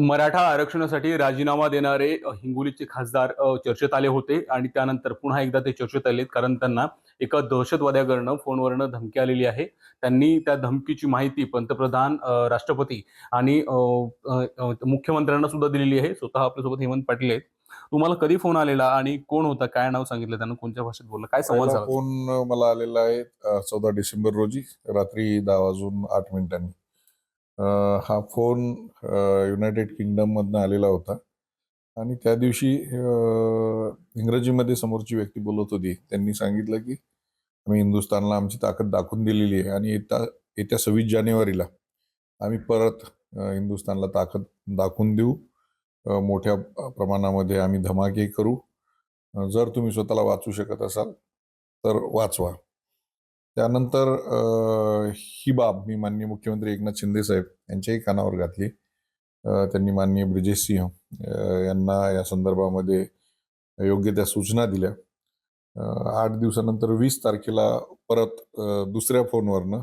मराठा आरक्षणासाठी राजीनामा देणारे हिंगोलीचे खासदार चर्चेत आले होते आणि त्यानंतर पुन्हा एकदा ते चर्चेत आलेत, कारण त्यांना एका दहशतवाद्याकडनं फोनवरनं धमकी आलेली आहे. त्यांनी त्या धमकीची माहिती पंतप्रधान, राष्ट्रपती आणि मुख्यमंत्र्यांना सुद्धा दिलेली आहे. स्वतः आपल्यासोबत हेमंत पाटील आहेत. तुम्हाला कधी फोन आलेला आणि कोण होता? काय नाव सांगितलं त्यानं? कोणत्या भाषेत बोलला? काय संवाद पहिला झाला? फोन मला आलेला आहे 14 डिसेंबर रोजी रात्री 10:08. हा फोन युनायटेड किंगडम मधनं आलेला होता आणि त्या दिवशी इंग्रजीमध्ये समोरची व्यक्ती बोलत होती. त्यांनी सांगितलं की आम्ही हिंदुस्थानला आमची ताकद दाखवून दिलेली आहे आणि येत्या 26 जानेवारीला आम्ही परत हिंदुस्थानला ताकद दाखवून देऊ. मोठ्या प्रमाणामध्ये आम्ही धमाके करू. जर तुम्ही स्वतःला वाचू शकत असाल तर वाचवा. त्यानंतर ही बाब मी माननीय मुख्यमंत्री एकनाथ शिंदे साहेब यांच्याही कानावर घातली. त्यांनी माननीय ब्रिजेश सिंह यांना या संदर्भामध्ये योग्य त्या सूचना दिल्या. 8 दिवसानंतर 20 तारखेला परत दुसऱ्या फोनवरनं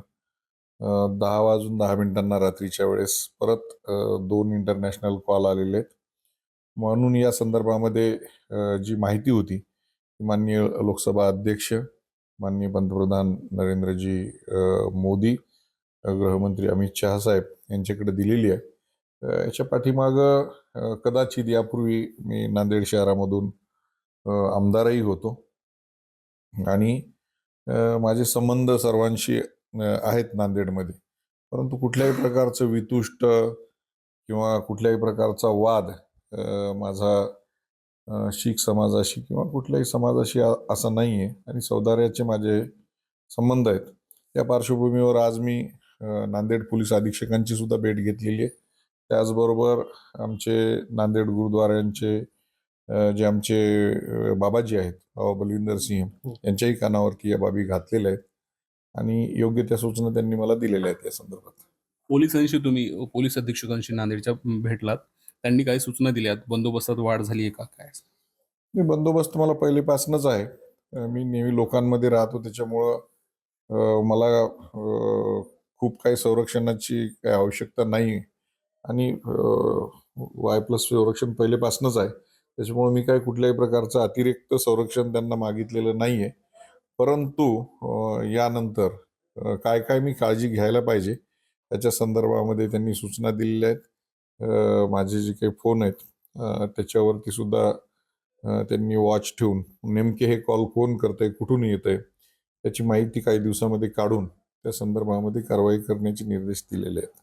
10:10 रात्रीच्या वेळेस परत 2 इंटरनॅशनल कॉल आलेले आहेत. म्हणून या संदर्भामध्ये जी माहिती होती माननीय लोकसभा अध्यक्ष, माननीय पंतप्रधान नरेंद्रजी मोदी, गृहमंत्री अमित शहा साहेब यांच्याकडे दिलेली आहे. याच्या पाठीमागं कदाचित यापूर्वी मी नांदेड शहरामधून आमदारही होतो आणि माझे संबंध सर्वांशी आहेत नांदेडमध्ये. परंतु कुठल्याही प्रकारचं वितुष्ट किंवा कुठल्याही प्रकारचा वाद माझा शीख समाजाशी किंवा कुठल्याही समाजाशी असा नाही आहे आणि सौदार्याचे माझे संबंध आहेत. या पार्श्वभूमीवर आज मी नांदेड पोलीस अधीक्षकांची सुद्धा भेट घेतलेली आहे. त्याचबरोबर आमचे नांदेड गुरुद्वारांचे जे आमचे बाबाजी आहेत, बाबा बलविंदर सिंह यांच्याही कानावरती या बाबी घातलेल्या आहेत आणि योग्य त्या सूचना त्यांनी मला दिलेल्या आहेत. या संदर्भात पोलिसांशी तुम्ही पोलीस अधीक्षकांशी नांदेडच्या भेटलात, त्यांनी काही सूचना दिल्यात? बंदोबस्तात वाढ झाली आहे का काय? बंदोबस्त मला पहिलेपासूनच आहे. मी नेहमी लोकांमध्ये राहतो, त्याच्यामुळं मला खूप काही संरक्षणाची काही आवश्यकता नाही आणि Y+ संरक्षण पहिलेपासूनच आहे. त्याच्यामुळे मी काही कुठल्याही प्रकारचं अतिरिक्त संरक्षण त्यांना मागितलेलं नाही आहे. परंतु यानंतर काय काय मी काळजी घ्यायला पाहिजे त्याच्या संदर्भामध्ये त्यांनी सूचना दिलेल्या आहेत. माझे जे काही फोन आहेत त्याच्यावरती सुद्धा त्यांनी वॉच ठेवून नेमके हे कॉल कोण करतंय, कुठून येतंय त्याची माहिती काही दिवसामध्ये काढून त्या संदर्भामध्ये कारवाई करण्याचे निर्देश दिलेले आहेत.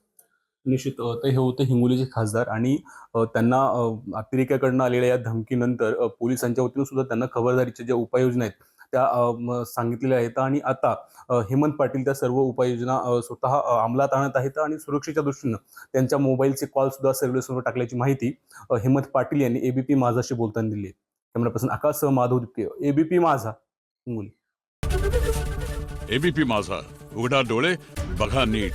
निश्चित. ते हे होते हिंगोलीचे खासदार आणि त्यांना अतिरेक्याकडनं आलेल्या या धमकीनंतर पोलिसांच्या वतीनं सुद्धा त्यांना खबरदारीच्या ज्या उपाययोजना आहेत त्या सांगितलेल्या आहेत आणि आता हेमंत पाटील त्या सर्व उपाययोजना स्वतः अंमलात आणत आहेत आणि सुरक्षेच्या दृष्टीनं त्यांच्या मोबाईलचे कॉल सुद्धा सर्व्हिसवर टाकल्याची माहिती हेमंत पाटील यांनी एबीपी माझाशी बोलताना दिली आहे. कॅमेरा पर्सन आकाश माधव दिप्ते, एबीपी माझा, हिंगोली. एबीपी माझा, उघडा डोळे बघा नीट.